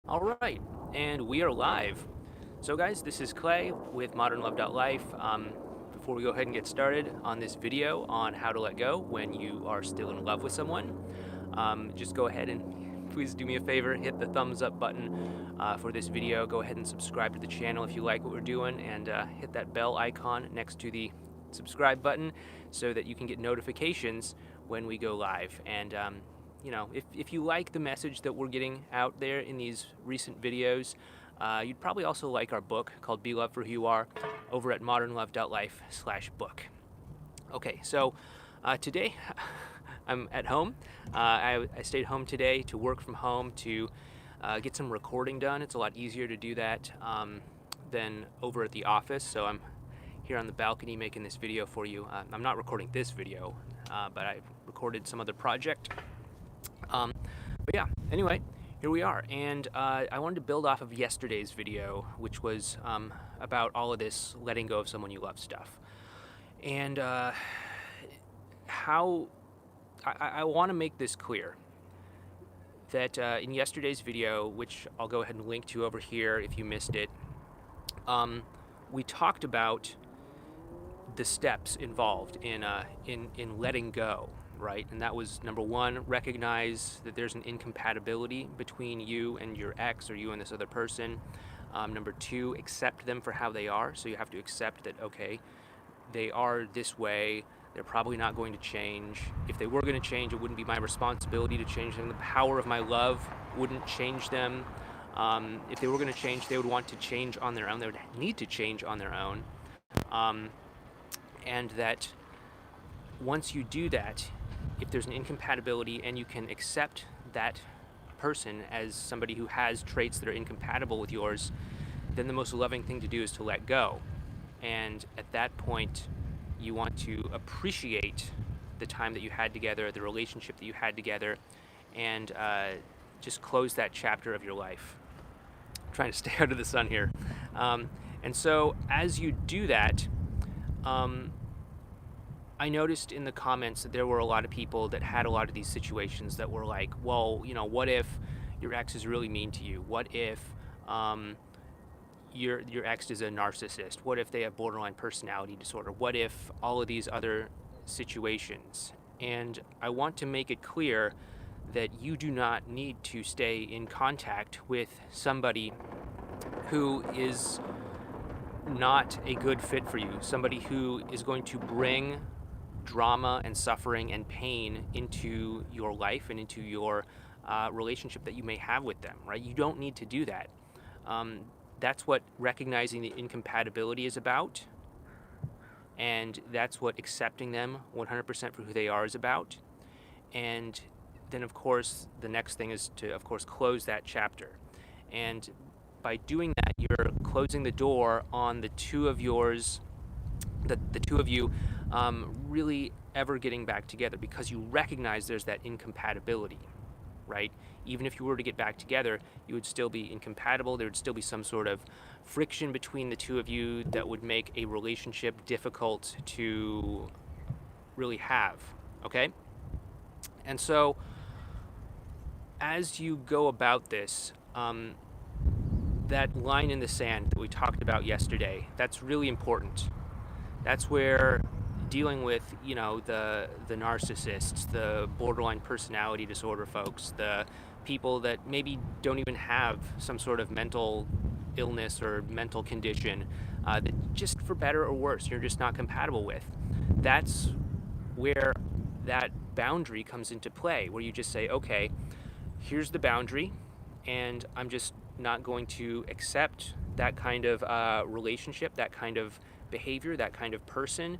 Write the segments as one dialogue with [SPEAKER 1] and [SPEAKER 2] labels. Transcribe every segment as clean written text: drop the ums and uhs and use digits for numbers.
[SPEAKER 1] All right, and we are live. So, guys, this is Clay with modernlove.life. Before we go ahead and get started on this video on how to let go when you are still in love with someone, just go ahead and please do me a favor, hit the thumbs up button for this video. Go ahead and subscribe to the channel if you like what we're doing, and hit that bell icon next to the subscribe button so that you can get notifications when we go live. And if you like the message that we're getting out there in these recent videos, you'd probably also like our book called Be Loved for Who You Are over at modernlove.life/book. Okay, so today I'm at home. I stayed home today to work from home to get some recording done. It's a lot easier to do that than over at the office, so I'm here on the balcony making this video for you. I'm not recording this video, but I recorded some other project. But yeah, anyway, here we are, and I wanted to build off of yesterday's video, which was about all of this letting go of someone you love stuff. And how I want to make this clear that in yesterday's video, which I'll go ahead and link to over here if you missed it, we talked about the steps involved in letting go, right? And that was number one, recognize that there's an incompatibility between you and your ex or you and this other person. Number two, accept them for how they are. So you have to accept that, okay, they are this way. They're probably not going to change. If they were going to change, it wouldn't be my responsibility to change them. The power of my love wouldn't change them. If they were going to change, they would want to change on their own. They would need to change on their own. And that once you do that, if there's an incompatibility and you can accept that person as somebody who has traits that are incompatible with yours, then the most loving thing to do is to let go. And at that point, you want to appreciate the time that you had together, the relationship that you had together, and just close that chapter of your life. I'm trying to stay out of the sun here. And so as you do that, I noticed in the comments that there were a lot of people that had a lot of these situations that were like, well, what if your ex is really mean to you? What if your ex is a narcissist? What if they have borderline personality disorder? What if all of these other situations? And I want to make it clear that you do not need to stay in contact with somebody who is not a good fit for you, somebody who is going to bring drama and suffering and pain into your life and into your relationship that you may have with them, right? You don't need to do that. That's what recognizing the incompatibility is about, and that's what accepting them 100% for who they are is about. And then, of course, the next thing is to, of course, close that chapter. And by doing that, you're closing the door on the two of yours, the two of you really ever getting back together, because you recognize there's that incompatibility, right? Even if you were to get back together, you would still be incompatible. There would still be some sort of friction between the two of you that would make a relationship difficult to really have, okay? And so as you go about this, that line in the sand that we talked about yesterday, that's really important. That's where dealing with, the narcissists, the borderline personality disorder folks, the people that maybe don't even have some sort of mental illness or mental condition, that just for better or worse, you're just not compatible with. That's where that boundary comes into play, where you just say, okay, here's the boundary, and I'm just not going to accept that kind of relationship, that kind of behavior, that kind of person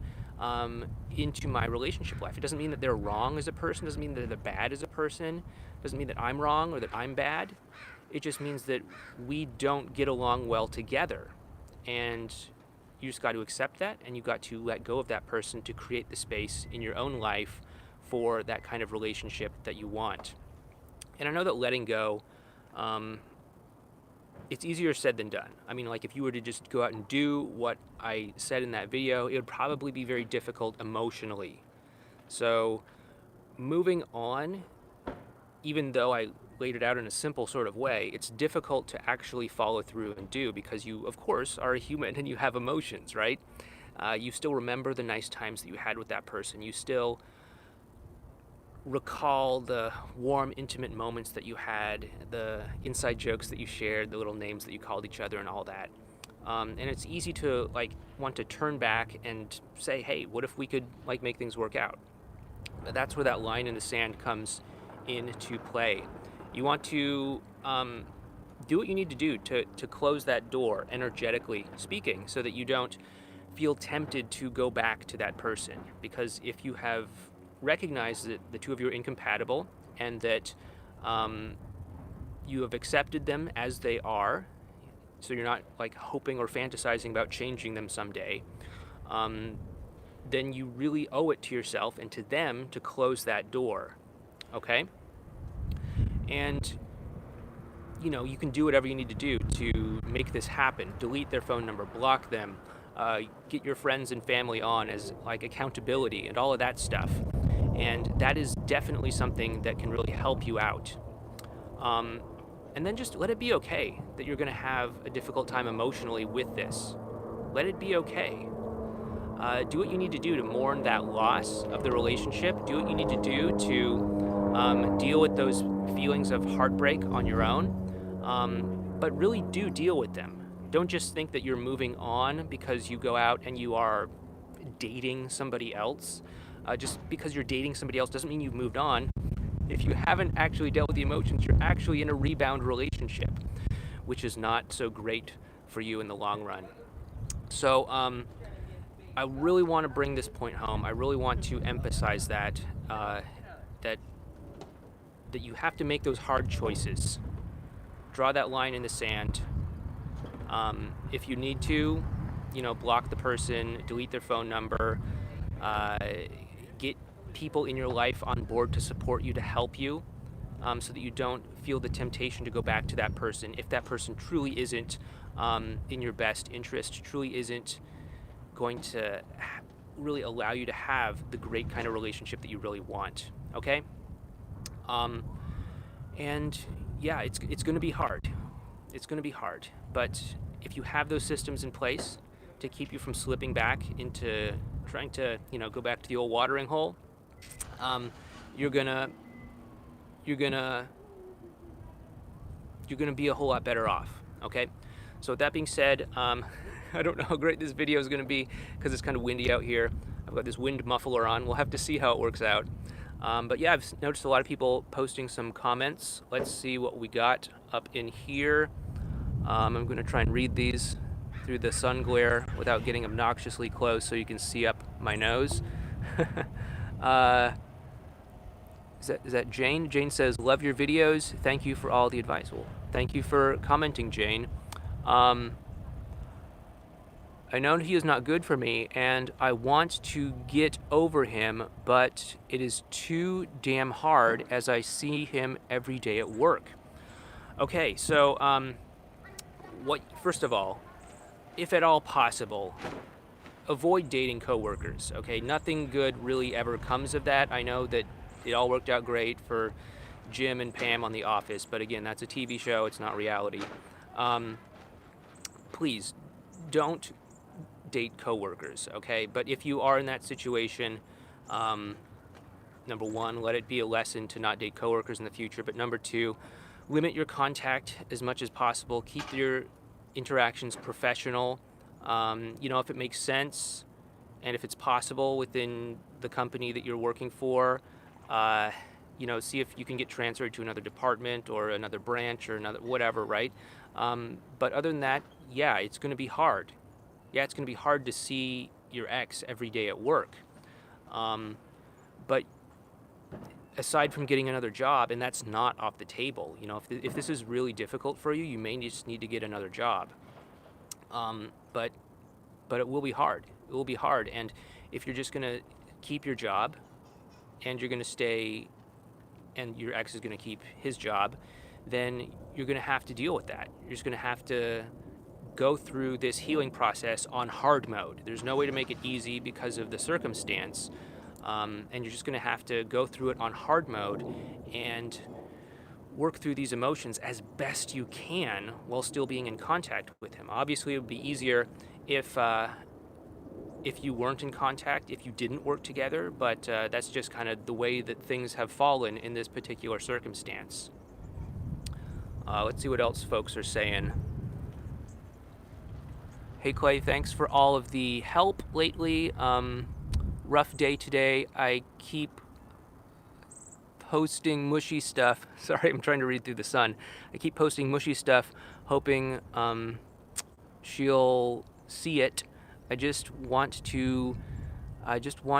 [SPEAKER 1] into my relationship life. It doesn't mean that they're wrong as a person, doesn't mean that they're bad as a person, doesn't mean that I'm wrong or that I'm bad. It just means that we don't get along well together. And you just got to accept that, and you got to let go of that person to create the space in your own life for that kind of relationship that you want. And I know that letting go, it's easier said than done. I mean, like, if you were to just go out and do what I said in that video, it would probably be very difficult emotionally. So moving on, even though I laid it out in a simple sort of way, it's difficult to actually follow through and do, because you, of course, are a human and you have emotions, right? You still remember the nice times that you had with that person. You still recall the warm, intimate moments that you had, the inside jokes that you shared, the little names that you called each other, and all that. And it's easy to want to turn back and say, hey, what if we could make things work out? That's where that line in the sand comes into play. You want to do what you need to do to close that door, energetically speaking, so that you don't feel tempted to go back to that person. Because if you have recognized that the two of you are incompatible, and that you have accepted them as they are, so you're not hoping or fantasizing about changing them someday, then you really owe it to yourself and to them to close that door, okay? And you can do whatever you need to do to make this happen. Delete their phone number, block them, get your friends and family on as accountability and all of that stuff. And that is definitely something that can really help you out. And then just let it be okay that you're going to have a difficult time emotionally with this. Let it be okay. Do what you need to do to mourn that loss of the relationship. Do what you need to do to deal with those feelings of heartbreak on your own. But really do deal with them. Don't just think that you're moving on because you go out and you are dating somebody else. Just because you're dating somebody else doesn't mean you've moved on. If you haven't actually dealt with the emotions, you're actually in a rebound relationship, which is not so great for you in the long run. So I really want to bring this point home. I really want to emphasize that that you have to make those hard choices. Draw that line in the sand. If you need to, block the person, delete their phone number, get people in your life on board to support you, to help you, so that you don't feel the temptation to go back to that person if that person truly isn't in your best interest, truly isn't going to really allow you to have the great kind of relationship that you really want, okay? And yeah, it's going to be hard. It's going to be hard. But if you have those systems in place to keep you from slipping back into trying to, go back to the old watering hole, you're gonna be a whole lot better off, okay? So with that being said, I don't know how great this video is going to be because it's kind of windy out here. I've got this wind muffler on. We'll have to see how it works out. But yeah, I've noticed a lot of people posting some comments. Let's see what we got up in here. I'm going to try and read these through the sun glare without getting obnoxiously close so you can see up my nose. Is that Jane? Jane says, love your videos. Thank you for all the advice. Well, thank you for commenting, Jane. I know he is not good for me, and I want to get over him, but it is too damn hard as I see him every day at work. Okay, so first of all, if at all possible, avoid dating coworkers, okay? Nothing good really ever comes of that. I know that it all worked out great for Jim and Pam on The Office, but again, that's a TV show, it's not reality. Please, don't date coworkers, okay? But if you are in that situation, number one, let it be a lesson to not date coworkers in the future. But number two, limit your contact as much as possible. Keep your interactions professional. If it makes sense and if it's possible within the company that you're working for, see if you can get transferred to another department or another branch or another whatever, right? But other than that, yeah, it's going to be hard. Yeah, it's going to be hard to see your ex every day at work. But aside from getting another job, and that's not off the table, if this is really difficult for you, you may just need to get another job. But it will be hard. It will be hard. And if you're just going to keep your job and you're going to stay and your ex is going to keep his job, then you're going to have to deal with that. You're just going to have to go through this healing process on hard mode. There's no way to make it easy because of the circumstance. And you're just going to have to go through it on hard mode and work through these emotions as best you can while still being in contact with him. Obviously, it would be easier if you weren't in contact, if you didn't work together, but that's just kind of the way that things have fallen in this particular circumstance. Let's see what else folks are saying. Hey Clay, thanks for all of the help lately. Rough day today. I keep posting mushy stuff. Sorry, I'm trying to read through the sun. I keep posting mushy stuff, hoping she'll see it. I just want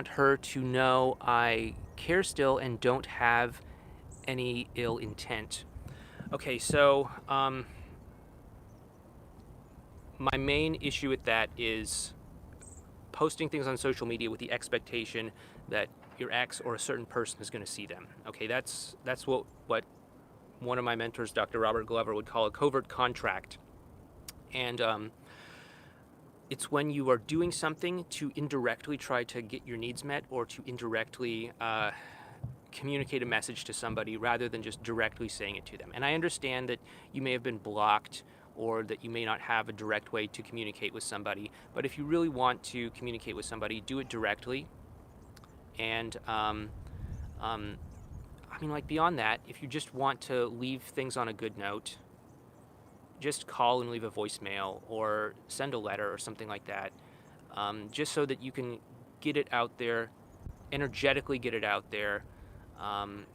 [SPEAKER 1] her to know I care still and don't have any ill intent. Okay, so my main issue with that is posting things on social media with the expectation that your ex or a certain person is going to see them. Okay, that's what one of my mentors, Dr. Robert Glover, would call a covert contract. And it's when you are doing something to indirectly try to get your needs met or to indirectly communicate a message to somebody rather than just directly saying it to them. And I understand that you may have been blocked or that you may not have a direct way to communicate with somebody, but if you really want to communicate with somebody, do it directly. And beyond that, if you just want to leave things on a good note, just call and leave a voicemail or send a letter or something like that, just so that you can get it out there, energetically get it out there,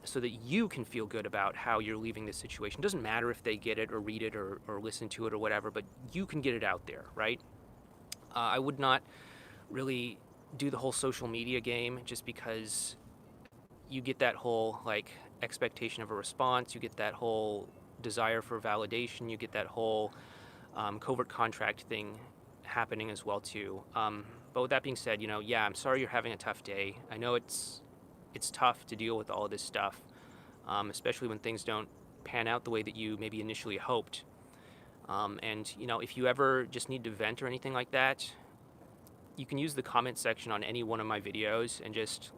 [SPEAKER 1] so that you can feel good about how you're leaving this situation. It doesn't matter if they get it or read it or listen to it or whatever, but you can get it out there, right? I would not really do the whole social media game just because you get that whole expectation of a response, you get that whole desire for validation, you get that whole covert contract thing happening as well too. But with that being said, I'm sorry you're having a tough day. I know it's tough to deal with all of this stuff, especially when things don't pan out the way that you maybe initially hoped. And if you ever just need to vent or anything like that, you can use the comment section on any one of my videos and just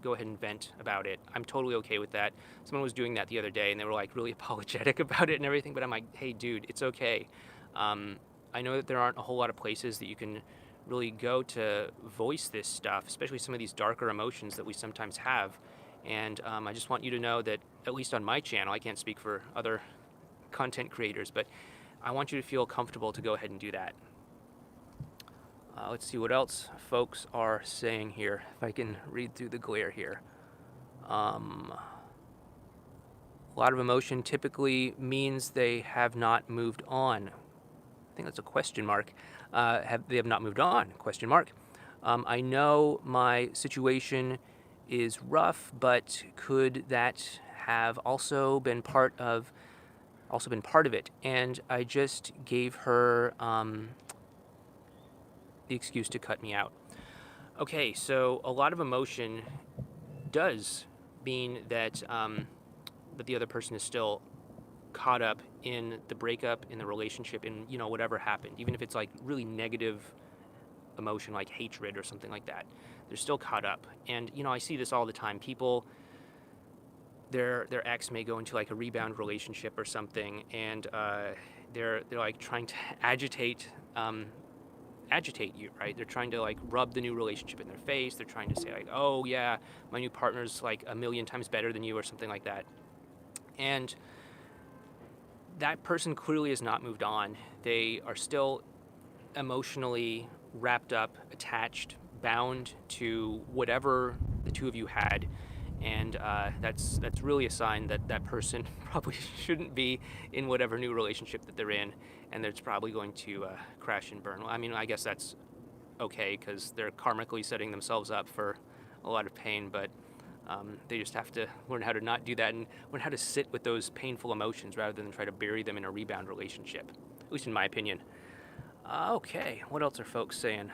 [SPEAKER 1] go ahead and vent about it. I'm totally okay with that. Someone was doing that the other day and they were really apologetic about it and everything, but I'm like, hey dude, it's okay. I know that there aren't a whole lot of places that you can really go to voice this stuff, especially some of these darker emotions that we sometimes have. And I just want you to know that, at least on my channel, I can't speak for other content creators, but I want you to feel comfortable to go ahead and do that. Let's see what else folks are saying here, if I can read through the glare here. A lot of emotion typically means they have not moved on. I think that's a question mark. They have not moved on, question mark. I know my situation is rough, but could that have also been part of it? And I just gave her the excuse to cut me out. Okay, so a lot of emotion does mean that that the other person is still caught up in the breakup, in the relationship, in whatever happened, even if it's really negative emotion like hatred or something like that. They're still caught up. And I see this all the time. People, their ex may go into a rebound relationship or something, and they're trying to agitate you, right? They're trying to rub the new relationship in their face. They're trying to say oh yeah, my new partner's a million times better than you or something like that. And that person clearly has not moved on. They are still emotionally wrapped up, attached, bound to whatever the two of you had. And that's really a sign that that person probably shouldn't be in whatever new relationship that they're in, and it's probably going to crash and burn. I mean, I guess that's okay because they're karmically setting themselves up for a lot of pain, but they just have to learn how to not do that and learn how to sit with those painful emotions rather than try to bury them in a rebound relationship, at least in my opinion. Okay, what else are folks saying?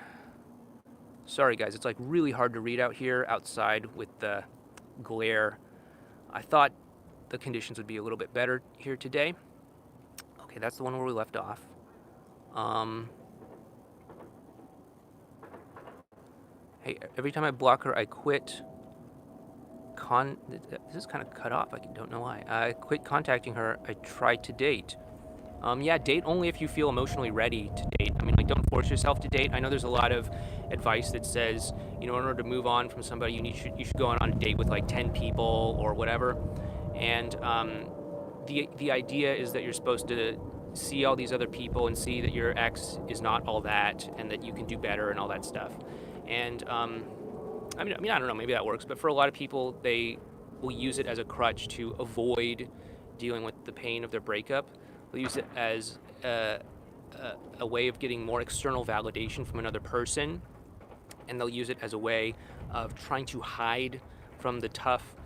[SPEAKER 1] Sorry guys, it's really hard to read out here outside with the glare. I thought the conditions would be a little bit better here today. Okay, that's the one where we left off. Hey, every time I block her, I quit. this is kind of cut off. I don't know why. I quit contacting her. I tried to date. Yeah, date only if you feel emotionally ready to date. I mean, like, don't force yourself to date. I know there's a lot of advice that says, in order to move on from somebody, you should go on a date with like 10 people or whatever. And the idea is that you're supposed to see all these other people and see that your ex is not all that, and that you can do better and all that stuff. And I mean, I don't know, maybe that works, but for a lot of people, they will use it as a crutch to avoid dealing with the pain of their breakup. They'll use it as a way of getting more external validation from another person, and they'll use it as a way of trying to hide from the tough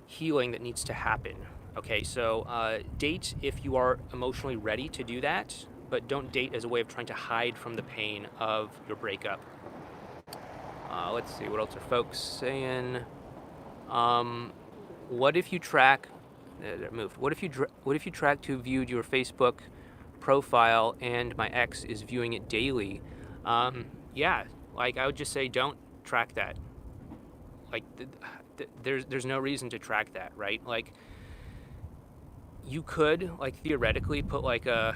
[SPEAKER 1] healing that needs to happen. Okay, so date if you are emotionally ready to do that, but don't date as a way of trying to hide from the pain of your breakup. Let's see, what else are folks saying? What if you track? Moved. What if you track to viewed your Facebook profile and my ex is viewing it daily? Yeah, like I would just say don't track that. Like there's no reason to track that, right? Like you could like theoretically put like a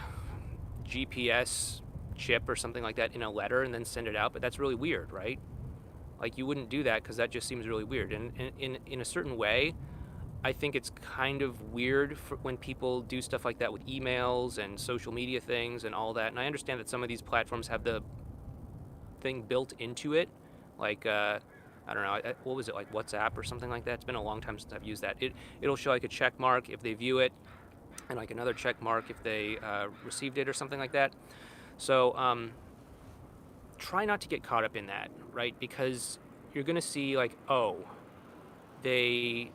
[SPEAKER 1] GPS chip or something like that in a letter and then send it out, but that's really weird, right? Like you wouldn't do that because that just seems really weird. And in a certain way, I think it's kind of weird when people do stuff like that with emails and social media things and all that. And I understand that some of these platforms have the thing built into it, like I don't know, what was it, like WhatsApp or something like that? It's been a long time since I've used that. It'll show like a check mark if they view it, and like another check mark if they received it or something like that. So try not to get caught up in that, right? Because you're gonna see like, oh, they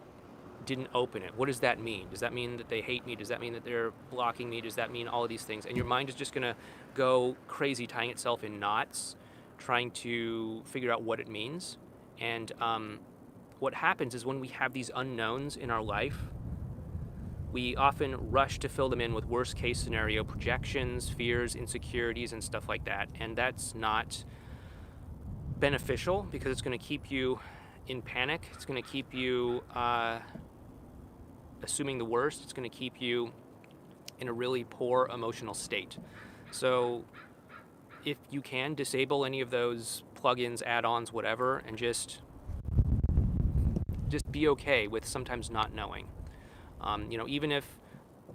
[SPEAKER 1] didn't open it. What does that mean? Does that mean that they hate me? Does that mean that they're blocking me? Does that mean all of these things? And your mind is just gonna go crazy, tying itself in knots, trying to figure out what it means. And what happens is when we have these unknowns in our life, we often rush to fill them in with worst case scenario projections, fears, insecurities, and stuff like that. And that's not beneficial because it's going to keep you in panic. It's going to keep you assuming the worst. It's going to keep you in a really poor emotional state. So if you can, disable any of those plugins, add-ons, whatever, and just be okay with sometimes not knowing. Even if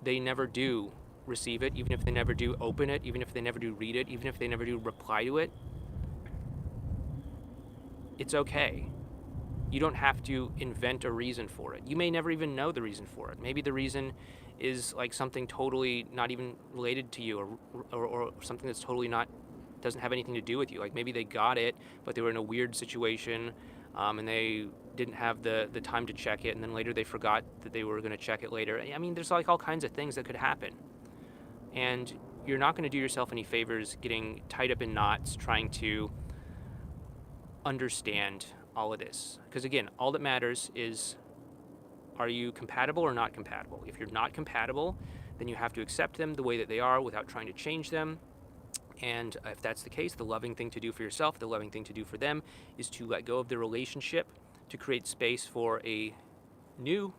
[SPEAKER 1] they never do receive it, even if they never do open it, even if they never do read it, even if they never do reply to it, it's okay. You don't have to invent a reason for it. You may never even know the reason for it. Maybe the reason is like something totally not even related to you, or something that's totally doesn't have anything to do with you. Like maybe they got it, but they were in a weird situation, and they didn't have the time to check it, and then later they forgot that they were going to check it later. I mean, there's like all kinds of things that could happen. And you're not going to do yourself any favors getting tied up in knots trying to understand all of this. Because again, all that matters is, are you compatible or not compatible? If you're not compatible, then you have to accept them the way that they are without trying to change them. And if that's the case, the loving thing to do for yourself, the loving thing to do for them, is to let go of the relationship, to create space for a new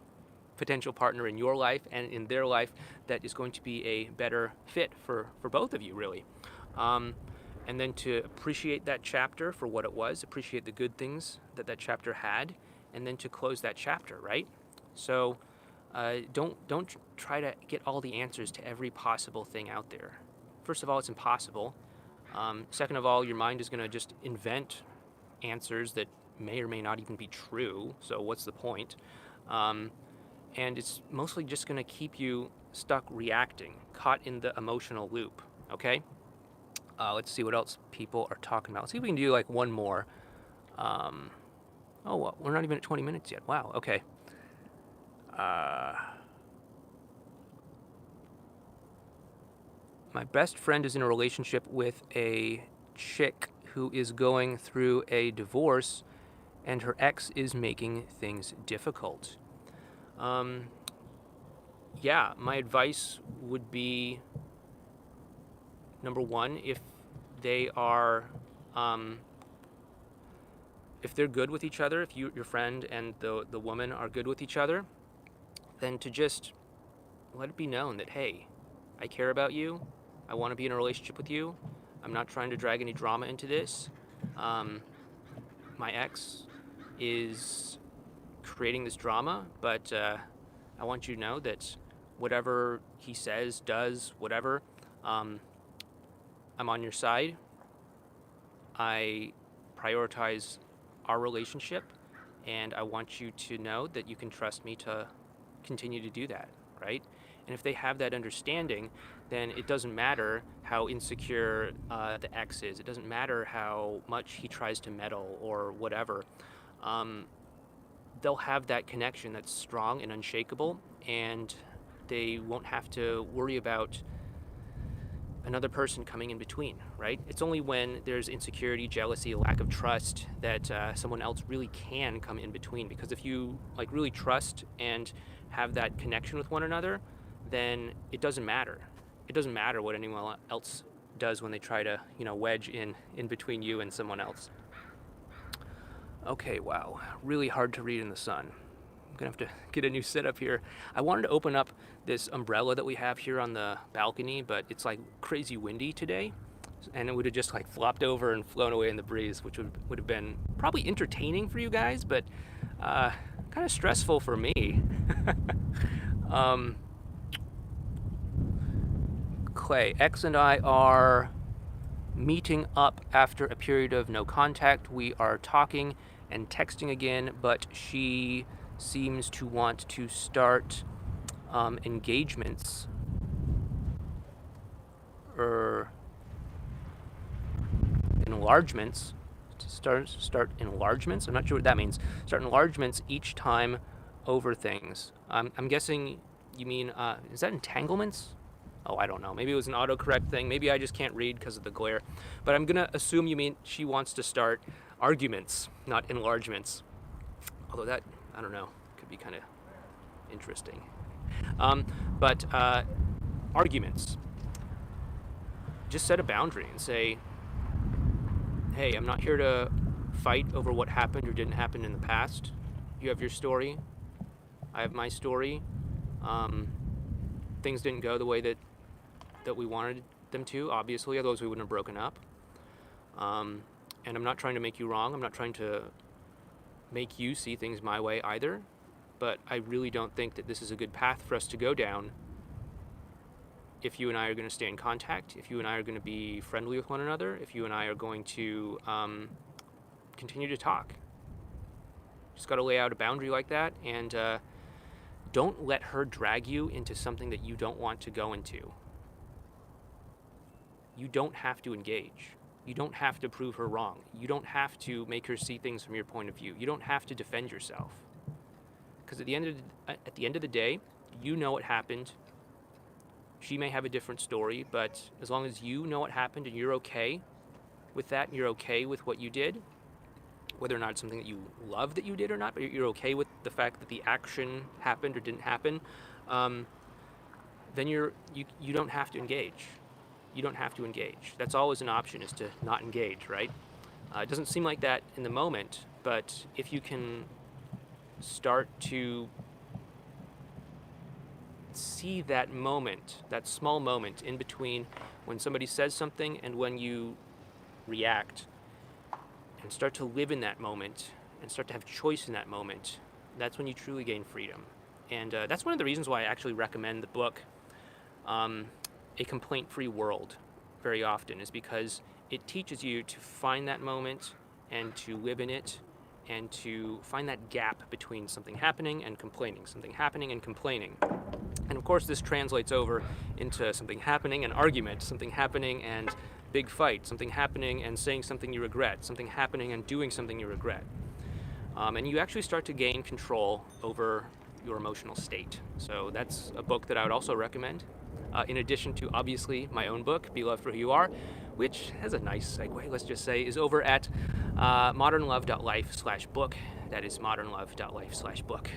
[SPEAKER 1] potential partner in your life and in their life that is going to be a better fit for both of you, really. And then to appreciate that chapter for what it was, appreciate the good things that chapter had, and then to close that chapter, right? So don't try to get all the answers to every possible thing out there. First of all, it's impossible. Second of all, your mind is going to just invent answers that may or may not even be true, so what's the point? And it's mostly just going to keep you stuck reacting, caught in the emotional loop, okay? Let's see what else people are talking about. Let's see if we can do like one more. Oh, well, we're not even at 20 minutes yet. Wow, okay. My best friend is in a relationship with a chick who is going through a divorce, and her ex is making things difficult. Yeah, my advice would be, number one, if they are if they're good with each other, if your friend and the woman are good with each other, then to just let it be known that, hey, I care about you. I want to be in a relationship with you. I'm not trying to drag any drama into this. Um, my ex is creating this drama, but I want you to know that whatever he says, does, whatever, um, I'm on your side. I prioritize our relationship, and I want you to know that you can trust me to continue to do that, right? And if they have that understanding, then it doesn't matter how insecure the ex is. It doesn't matter how much he tries to meddle or whatever. Um, they'll have that connection that's strong and unshakable, and they won't have to worry about another person coming in between, right? It's only when there's insecurity, jealousy, lack of trust that someone else really can come in between. Because if you like really trust and have that connection with one another, then it doesn't matter. It doesn't matter what anyone else does when they try to, wedge in between you and someone else. Okay, wow, really hard to read in the sun. I'm gonna have to get a new setup here. I wanted to open up this umbrella that we have here on the balcony, but it's like crazy windy today, and it would have just like flopped over and flown away in the breeze, which would have been probably entertaining for you guys, but kind of stressful for me. Clay, X and I are meeting up after a period of no contact. We are talking and texting again, but she seems to want to start engagements or enlargements. Start enlargements. I'm not sure what that means. Start enlargements each time over things. I'm guessing you mean is that entanglements? Oh, I don't know. Maybe it was an autocorrect thing. Maybe I just can't read because of the glare. But I'm gonna assume you mean she wants to start arguments, not enlargements. Although that, I don't know, could be kind of interesting. But arguments. Just set a boundary and say, hey, I'm not here to fight over what happened or didn't happen in the past. You have your story. I have my story. Things didn't go the way that we wanted them to, obviously, otherwise we wouldn't have broken up. And I'm not trying to make you wrong. I'm not trying to make you see things my way either. But I really don't think that this is a good path for us to go down if you and I are going to stay in contact, if you and I are going to be friendly with one another, if you and I are going to continue to talk. Just got to lay out a boundary like that, and don't let her drag you into something that you don't want to go into. You don't have to engage. You don't have to prove her wrong. You don't have to make her see things from your point of view. You don't have to defend yourself. Because at the end of the day, you know what happened. She may have a different story, but as long as you know what happened and you're okay with that, and you're okay with what you did, whether or not it's something that you love that you did or not, but you're okay with the fact that the action happened or didn't happen, then you don't have to engage. You don't have to engage. That's always an option, is to not engage, right? It doesn't seem like that in the moment, but if you can start to see that moment, that small moment in between when somebody says something and when you react, and start to live in that moment and start to have choice in that moment, that's when you truly gain freedom. And that's one of the reasons why I actually recommend the book A Complaint-Free World very often, is because it teaches you to find that moment and to live in it and to find that gap between something happening and complaining, something happening and complaining. And of course this translates over into something happening and argument, something happening and big fight, something happening and saying something you regret, something happening and doing something you regret. And you actually start to gain control over your emotional state. So that's a book that I would also recommend. In addition to, obviously, my own book, Be Loved for Who You Are, which has a nice segue, let's just say, is over at modernlove.life/book. That is modernlove.life/book.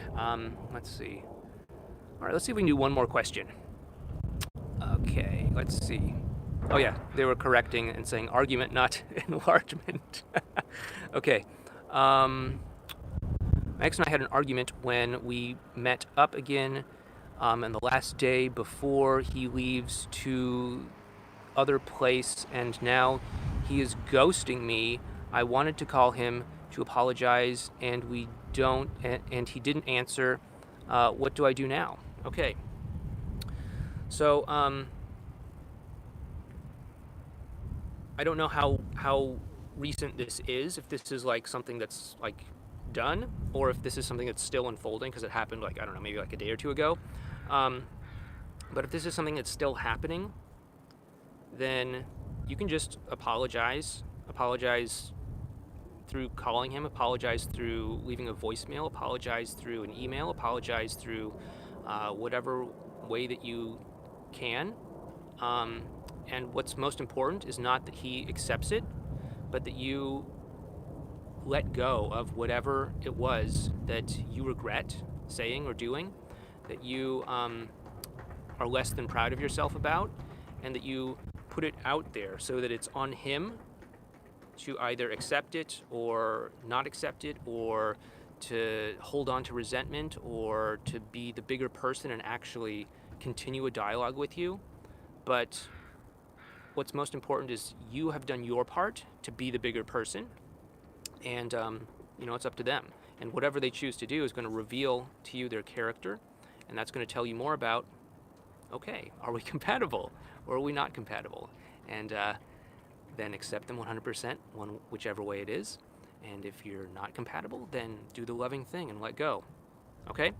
[SPEAKER 1] Let's see. All right, let's see if we can do one more question. Okay, let's see. Oh yeah, they were correcting and saying argument, not enlargement. Okay. My ex and I had an argument when we met up again, and the last day before he leaves to other place, and now he is ghosting me. I wanted to call him to apologize, and we don't, and he didn't answer. What do I do now? Okay. So, I don't know how recent this is. If this is like something that's like done, or if this is something that's still unfolding because it happened like, I don't know, maybe like a day or two ago. But if this is something that's still happening, then you can just apologize. Apologize through calling him, apologize through leaving a voicemail, apologize through an email, apologize through whatever way that you can. And what's most important is not that he accepts it, but that you let go of whatever it was that you regret saying or doing, that you are less than proud of yourself about, and that you put it out there so that it's on him to either accept it or not accept it, or to hold on to resentment, or to be the bigger person and actually continue a dialogue with you. But what's most important is you have done your part to be the bigger person, and it's up to them. And whatever they choose to do is going to reveal to you their character, and that's going to tell you more about, okay, are we compatible or are we not compatible? And then accept them 100%, whichever way it is. And if you're not compatible, then do the loving thing and let go. Okay?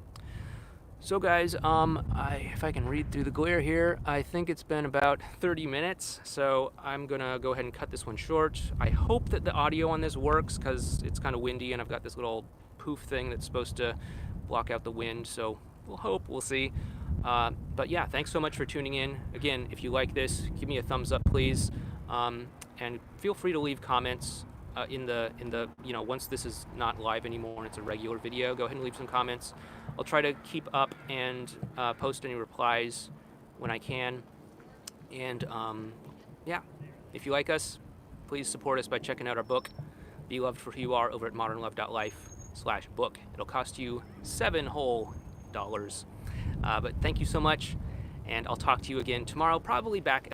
[SPEAKER 1] So guys, if I can read through the glare here, I think it's been about 30 minutes, so I'm gonna go ahead and cut this one short. I hope that the audio on this works, because it's kind of windy and I've got this little poof thing that's supposed to block out the wind, so we'll see. But yeah, thanks so much for tuning in. Again, if you like this, give me a thumbs up, please. And feel free to leave comments in the once this is not live anymore and it's a regular video, go ahead and leave some comments. I'll try to keep up and post any replies when I can. And yeah, if you like us, please support us by checking out our book, Be Loved for Who You Are, over at modernlove.life/book. It'll cost you $7 whole. But thank you so much, and I'll talk to you again tomorrow, probably back